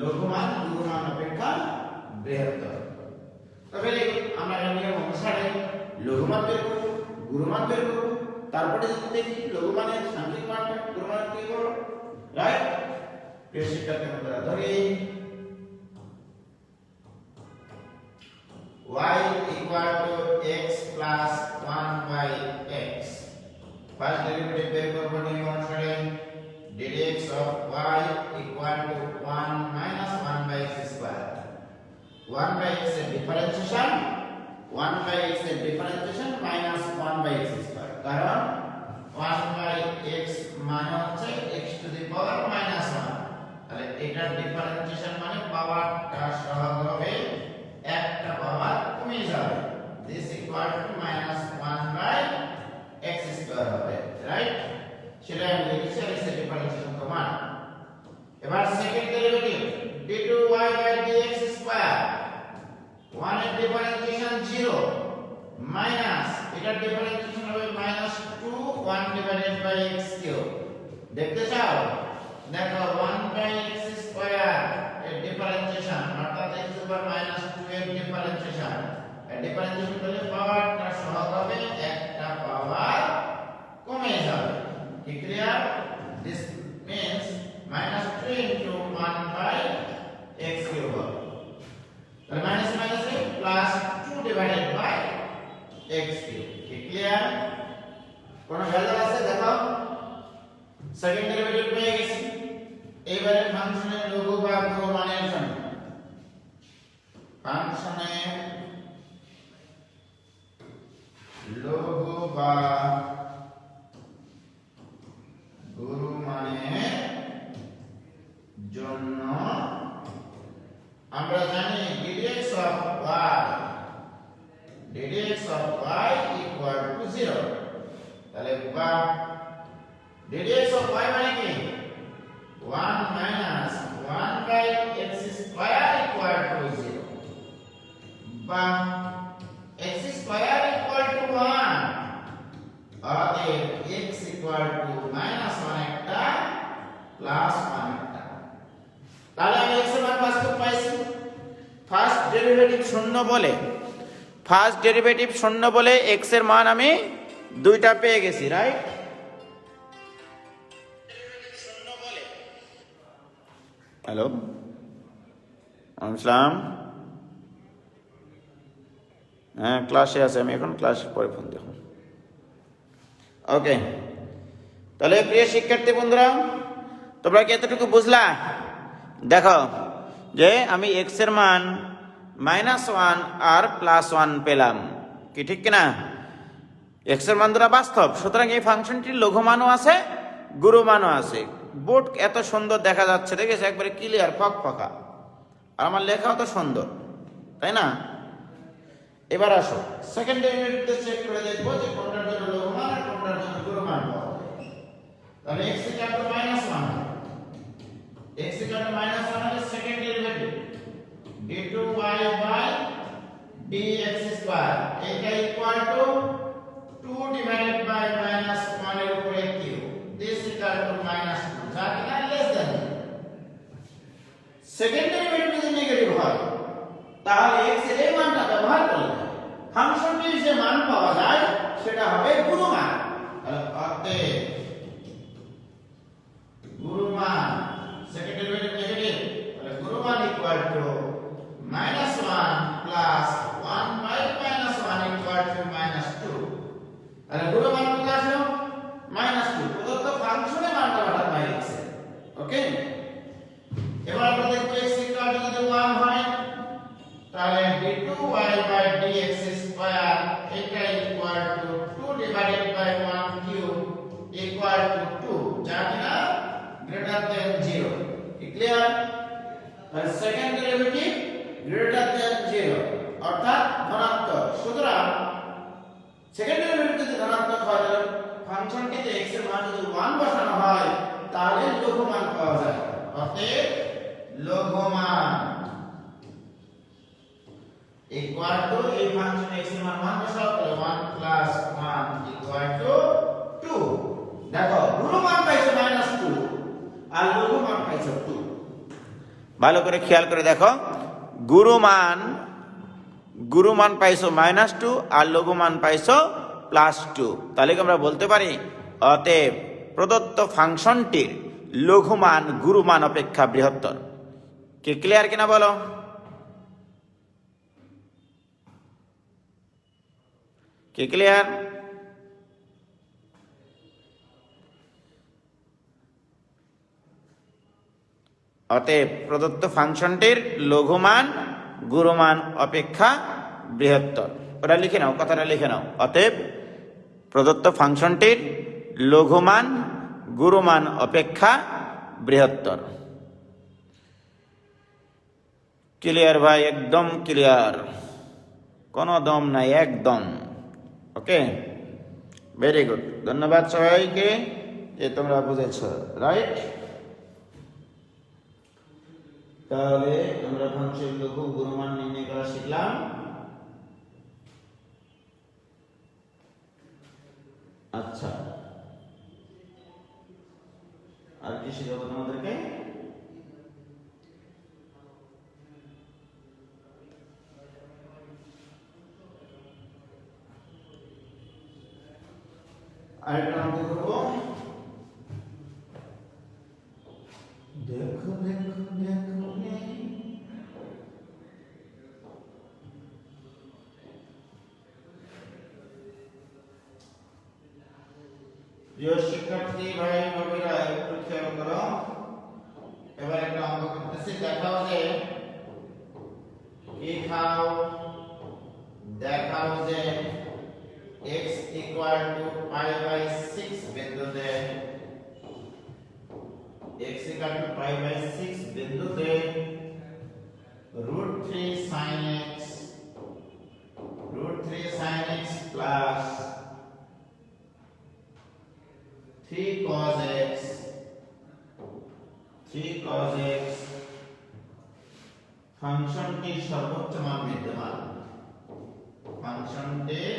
লঘুমান গুরুমান অপেক্ষা বৃহত্তর। তবে আমরা নিয়ম অনুসারে লঘুমান বের করব, গুরুমান বের করব, তারপরে যদি দেখি লঘুমানের সাংখ্যিক মানটা গুরুমান কি করব, রাইট? প্রিয় শিক্ষার্থী বন্ধুরা, ধরি y equal to x plus 1/x, first derivative বের করব নিয়ম অনুসারে ddx of y equal to 1 minus 1/x square, 1/x এর ডিফারেন্সিয়েশন, 1/x এর ডিফারেন্সিয়েশন মাইনাস 1/x স্কয়ার, কারণ 1/x মানে হচ্ছে x to the power minus 1, তাহলে এটার ডিফারেন্সিয়েশন মানে পাওয়ারটা সহগ হবে, একটা পাওয়ার কমে যাবে, this equal to minus 1/x square হবে, রাইট? সেটা আমি লিখেছি, আর এর ডিফারেন্সিয়েশন সমান। এবার সেকেন্ড ডেরিভেটিভ d2y/dx স্কয়ার, 1 এর ডিফারেন্সিয়েশন 0 মাইনাস এটার ডিফারেন্সিয়েশন হবে -2 1 ডিভাইডেড বাই x কিউব। দেখতে চাও? দেখো 1/x স্কয়ার এর ডিফারেন্সিয়েশন অর্থাৎ x উপর -2 এর ডিফারেন্সিয়েশন, এর ডিফারেন্সিয়েশন করলে পাওয়ারটা সহগ হবে, একটা পাওয়ার কমে যাবে। কি clear? This means -2 into 1/x cube হবে, তাহলে minus minus plus 2 divided by x cube. কি ক্লিয়ার? কোন ভ্যালু আছে দেখো, সেকেন্ড ডেরিভেটিভ পেয়ে গেছি। এবারে ফাংশনের লঘু বা গুরুমানের জন্য, ফাংশনের লঘু বা গুরুমানের জন্য আমরা জানি ddx of y equal to 0, তাহলে বা ddx of y মানে কি 1 minus 1/x square equal to 0, বা x square equal to 1, অতএব x equal to -1 একটা প্লাস 1 একটা, তাহলে আমি x এর মান বাস্তব পাইছি। ফার্স্ট ডেরিভেটিভ শূন্য বলে, ফার্স্ট ডেরিভেটিভ শূন্য বলে x এর মান আমি দুইটা পেয়ে গেছি, রাইট? হ্যালো আসসালাম, হ্যাঁ ক্লাসে আছে, আমি এখন ক্লাসের পরে ফোন দেখুন। ওকে, তাহলে প্রিয় শিক্ষার্থী বন্ধুরা, তোমরা কি এতটুকু বুঝলা? দেখো যে আমি x এর মান -1 আর +1 পেলাম, কি ঠিক কিনা? x এর মান দুটো বাস্তব, সুতরাং এই ফাংশনটির লঘুমানও আছে গুরুমানও আছে। বোর্ড এত সুন্দর দেখা যাচ্ছে, দেখেছো, একবারে ক্লিয়ার ফকফকা, আর আমার লেখাও তো সুন্দর, তাই না? এবার আসো সেকেন্ড ডেরিভেটিভটা চেক করে দেখবো যে কোনটার জন্য লঘুমান আর কোনটার জন্য গুরুমান পাওয়া যায়। তাহলে x equal to -1, x equal to -1 হলে সেকেন্ড ডেরিভেটিভ d2y/dx স্কয়ার, এটা ইকুয়াল টু 2 ডিভাইডেড বাই -1 এর উপরে কিউব, this equal to -2, যা কিনা লেস দ্যান। সেকেন্ড ডেরিভেটিভ যদি নেগেটিভ হয় তাহলে x এর এই মানটা ব্যবহার করলে ফাংশনটির যে মান পাওয়া যায় সেটা হবে গুরুমান। তাহলে অতএব গুরুমান, সেকেন্ড ডেরিভেটিভ নেগেটিভ, তাহলে গুরুমান equal to -1 greater than 0। Clear? তাহলে সেকেন্ড ডেরিভেটিভ গ্রেটার দেন 0 অর্থাৎ ধনাত্মক। সুতরাং সেকেন্ড ডেরিভেটিভ যদি ধনাত্মক হয় তাহলে ফাংশনটিতে x এর মান যদি 1 বসানো হয় তাহলে লঘুমান পাওয়া যায়। অতএব লঘুমান ইকুয়াল টু এই ফাংশন x এর মান 1 বসাও তাহলে 1 প্লাস 1 ইকুয়াল টু 2। দেখো গুণমান পাইছো -2 আর লঘুমান পাইছো 2। ভালো করে খেয়াল করে দেখো, গুরুমান পাইছো -2 আর লঘুমান পাইছো +2। তাহলে কি আমরা বলতে পারি অতএব প্রদত্ত ফাংশনটির লঘুমান গুরুমান অপেক্ষা বৃহত্তর। কি ক্লিয়ার কিনা বলো? কি ক্লিয়ার? অতএব প্রদত্ত ফাংশনটির লঘুমান গুরুমান অপেক্ষা বৃহত্তর। ওটা লিখে নাও, কথাটা লিখে নাও। অতএব প্রদত্ত ফাংশনটির লঘুমান গুরুমান অপেক্ষা বৃহত্তর। ক্লিয়ার ভাই? একদম ক্লিয়ার, কোনো দম নাই, একদম ওকে। ভেরি গুড, ধন্যবাদ সবাইকে যে তোমরা বুঝেছ। রাইট? তাহলে আমরা ফাংশন লঘু গুণমান নির্ণয় করা শিখলাম। আচ্ছা, আর কি শিখাবো তোমাদেরকে? আরেকটা অঙ্ক করবো। দেখো দেখো দেখো প্রিয় শিক্ষার্থী ভাই বোনেরা একটু খেয়াল করো। এবার একটা অঙ্ক করতেছি। দেখাও যে দেখাও যে x equal to π/6 বিন্দুতে x equal to π/6 বিন্দুতে √3 sin x plus 3 cos x ফাংশনটির সর্বোচ্চ মান বিদ্যমান। ফাংশনটির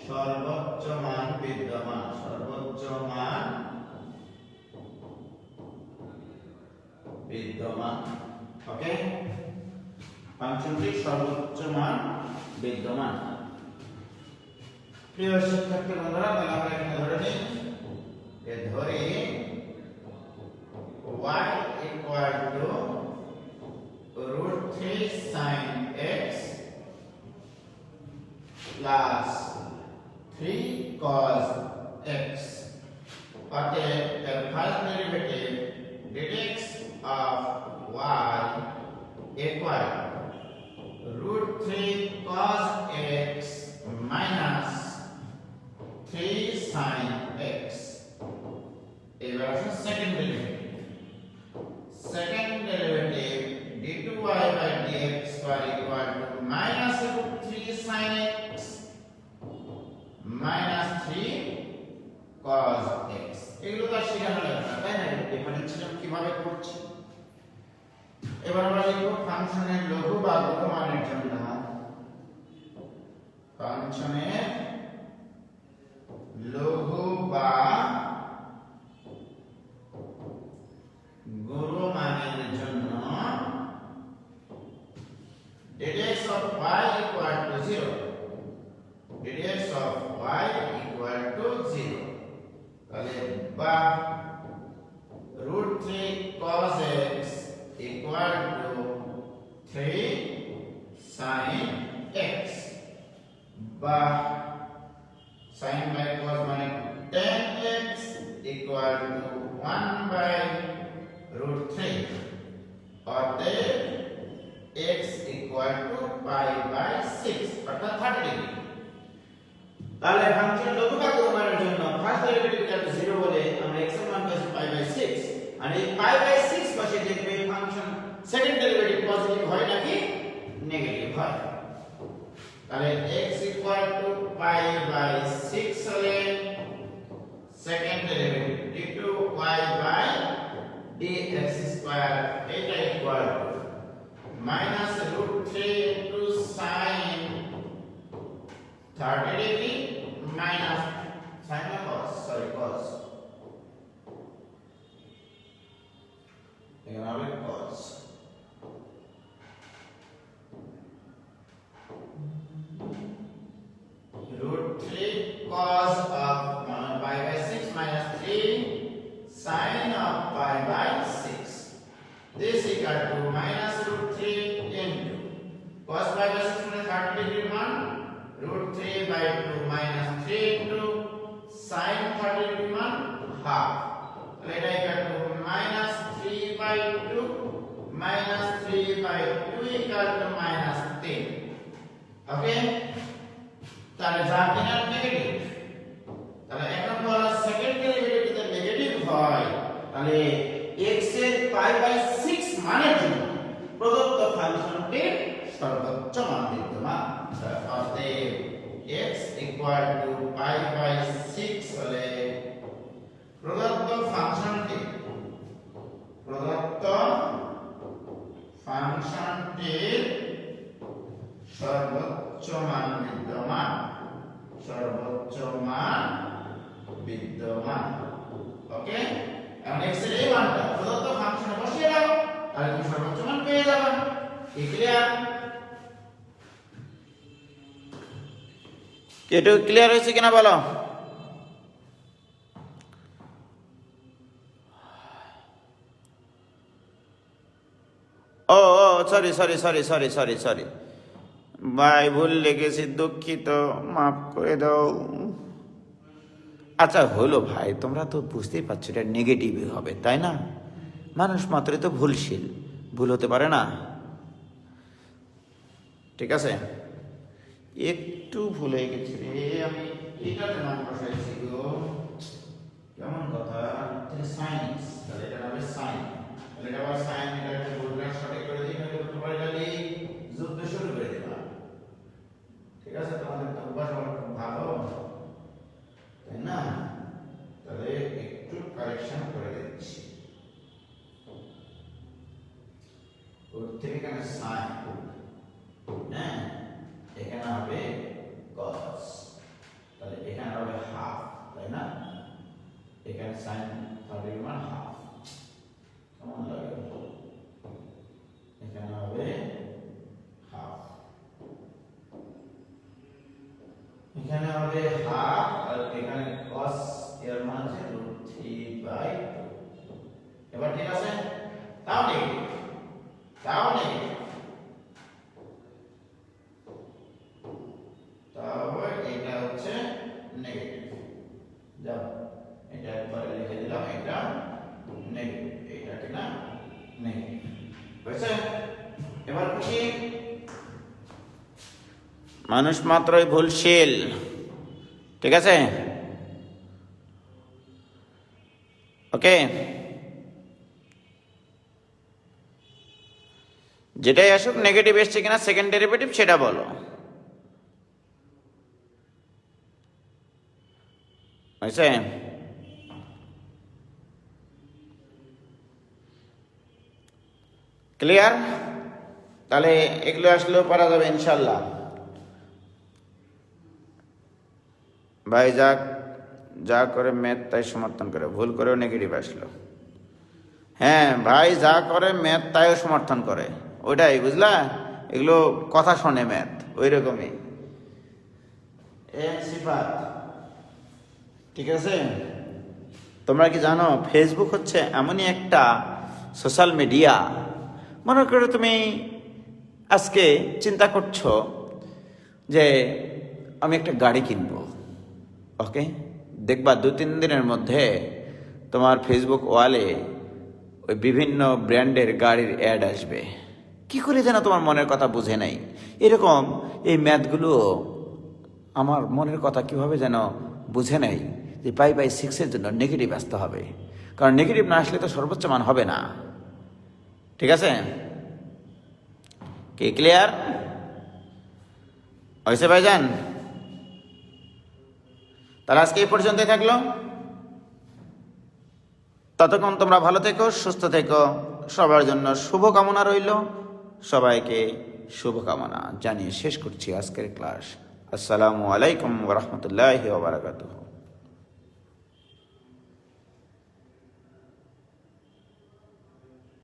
সর্বোচ্চ মান বিদ্যমান। সর্বোচ্চ মান বিদ্যমান। ওকে, ফাংশনটির সর্বোচ্চ মান বিদ্যমান। প্রিয় শিক্ষার্থী বন্ধুরা, তাহলে আমরা এখানে ধরে নিই, ধরে y equal to √3 sin x plus 3 cos x। অতএব এর first derivative dx of y equal √3 cos x minus 3 sin x। এবার আসুন second derivative. Second derivative d2y by dx square equal to minus √3 sin x minus 3 cos x। এগুলো তো শেখানো লাগবে না, তাই না? ডিফারেন্সিয়েশন কিভাবে করছি। এবার আমরা লিখব ফাংশনের লঘু বা গুণমানের জন্য। ফাংশনের লঘু বা গুণমানের জন্য dx of y equal to 0, dx of y equal to 0। তাহলে বা √3 cos x equal to 3 sin x, বা sin by cos মানে tan x equal to 1 by √3। অতএব x equal to π/6 অর্থাৎ 30 ডিগ্রি। তাহলে ফাংশন লঘু বা গুণমানের জন্য ফার্স্ট আর এই π/6 বসে দেখবে ফাংশন সেকেন্ড ডেরিভেটিভ পজিটিভ হয় নাকি নেগেটিভ হয়। তাহলে x = π/6 হলে সেকেন্ড ডেরিভেটিভ d2y/dx² এটা equal to -√3 into sin 30 degree minus sin or cos, sorry cos, এখানে হবে cos √3 cos of π/6 minus 3 sin of π/6. This equal to -√3 into cos π/6 মানে 30 degree মান √3/2 minus 3 into sin 30 degree মান half. তাহলে এটা equal to -3/2 minus 3/2 equal to -10. ওকে, তাহলে যা কিনা নেগেটিভ, তাহলে এখন বলা সেকেন্ড ডেরিভেটিভ যদি নেগেটিভ হয় তাহলে x এর π/6 মানের জন্য প্রদত্ত ফাংশনটির সর্বোচ্চ মান বিদ্যমান। অতএব x = π/6 হলে প্রদত্ত ফাংশনটির সর্বোচ্চ মান বিদ্যমান। ওকে, এখন x এর এই মানটা প্রদত্ত ফাংশনে বসিয়ে দাও, তাহলে তুমি সর্বোচ্চ মান পেয়ে যাবে। কি ক্লিয়ার? এটা ক্লিয়ার হয়েছে কিনা বলো? ও সরি ভাই ভুল লেগেছি, দুঃখিত, মাফ করে দাও। আচ্ছা হলো ভাই, তোমরা তো বুঝতেই পারছো এটা নেগেটিভই হবে, তাই না? মানুষ মাত্রই তো ভুলশীল, ভুল হতে পারে না? ঠিক আছে, একটু ভুল হয়ে গেছে রে, আমি এটাতে মান বসাইছি গো, কেমন কথা, সাইন্স, তাহলে এটা হবে সাইন, তাহলে এটা আবার সাইন, এটাকে ভুলটা সঠিক করে দিই, নাহলে তোমার খালি যুদ্ধ শুরু করে দিবা। ঠিক আছে, তোমাদের তো অভ্যাস আমার খুব ভালো, তাই না? তাহলে একটু কারেকশন করে দিচ্ছি, ওর থেকে এখানে সাইন, হ্যাঁ এখানে হবে cos, তাহলে এখানে হবে হাফ, তাই না? এখানে sin 30 মান হাফ, কেমন লাগে? এখানে হবে হাফ, এখানে হবে হাফ, আর এখানে cos এর মান আছে √3/2। এবার ঠিক আছে, তাও নেগেটিভ, তাহলে এটা হচ্ছে নেগেটিভ। যাও এটা একবার লিখে দিলাম, এটা নেগেটিভ, এটা কি না নেগেটিভ হয়েছে। এবার কি মানুষ মাত্রই ভুলশীল, ঠিক আছে? ওকে, যেটাই আসুক নেগেটিভ এসছে কিনা সেকেন্ড ডেরিভেটিভ সেটা বলো। হয়েছে? ক্লিয়ার? তাহলে এগুলো আসলেও পারা যাবে ইনশাল্লাহ। ভাই যা করে ম্যাথ তাই সমর্থন করে, ভুল করেও নেগেটিভ আসলো। হ্যাঁ ভাই, যা করে ম্যাথ তাইও সমর্থন করে, ওইটাই বুঝলা? এগুলো কথা শোনে ম্যাথ, ওই রকমই। ঠিক আছে, তোমরা কি জানো ফেসবুক হচ্ছে এমনই একটা সোশ্যাল মিডিয়া, মনে করো তুমি আজকে চিন্তা করছো যে আমি একটা গাড়ি কিনবো, ওকে, দেখবা 2-3 দিনের মধ্যে তোমার ফেসবুক ওয়ালে ওই বিভিন্ন ব্র্যান্ডের গাড়ির অ্যাড আসবে। কি করে যেন তোমার মনের কথা বুঝে নাই, এরকম এই ম্যাথগুলো আমার মনের কথা কিভাবে যেন বুঝে নাই যে π/6 জন্য নেগেটিভ আসতে হবে। কারণ নেগেটিভ না আসলে তো সর্বোচ্চ মান হবে না। ঠিক আছে, কি ক্লিয়ার হয়েছে ভাইজান? তাহলে আজকে এই পর্যন্তই থাকলো। ততক্ষণ তোমরা ভালো থেকো, সুস্থ থেকো, সবার জন্য শুভকামনা রইল। সবাইকে শুভকামনা জানিয়ে শেষ করছি আজকের ক্লাস। আসসালামু আলাইকুম ওয়া রাহমাতুল্লাহি ওয়া বারাকাতুহু।